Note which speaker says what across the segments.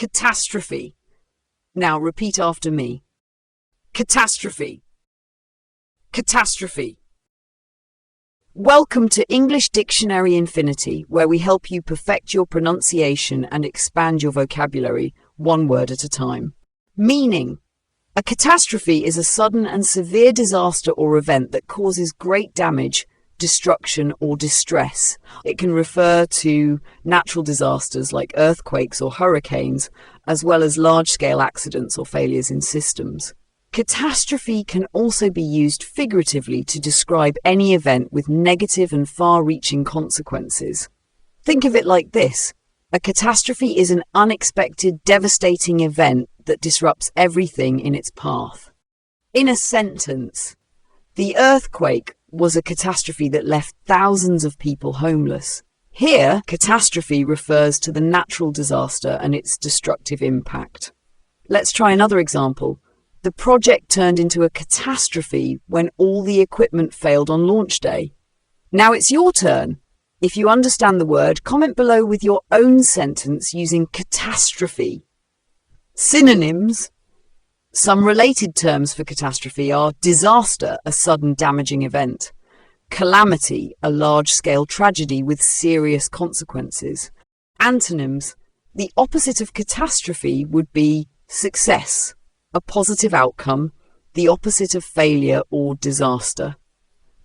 Speaker 1: Catastrophe. Now repeat after me. Catastrophe. Catastrophe. Welcome to English Dictionary Infinity, where we help you perfect your pronunciation and expand your vocabulary, one word at a time. Meaning: a catastrophe is a sudden and severe disaster or event that causes great damage, destruction, or distress. It can refer to natural disasters like earthquakes or hurricanes, as well as large-scale accidents or failures in systems. Catastrophe can also be used figuratively to describe any event with negative and far-reaching consequences. Think of it like this: a catastrophe is an unexpected, devastating event that disrupts everything in its path. In a sentence, the earthquake was a catastrophe that left thousands of people homeless. Here, catastrophe refers to the natural disaster and its destructive impact. Let's try another example. The project turned into a catastrophe when all the equipment failed on launch day. Now it's your turn. If you understand the word, comment below with your own sentence using catastrophe. Synonyms. Some related terms for catastrophe are disaster, a sudden damaging event; calamity, a large-scale tragedy with serious consequences. Antonyms. The opposite of catastrophe would be success, a positive outcome, the opposite of failure or disaster.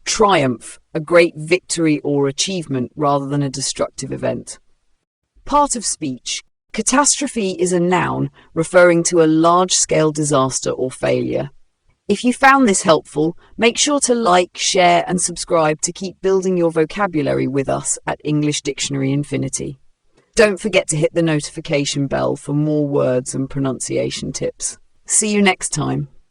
Speaker 1: Triumph, a great victory or achievement rather than a destructive event. Part of speech. Catastrophe is a noun referring to a large-scale disaster or failure. If you found this helpful, make sure to like, share, and subscribe to keep building your vocabulary with us at English Dictionary Infinity. Don't forget to hit the notification bell for more words and pronunciation tips. See you next time.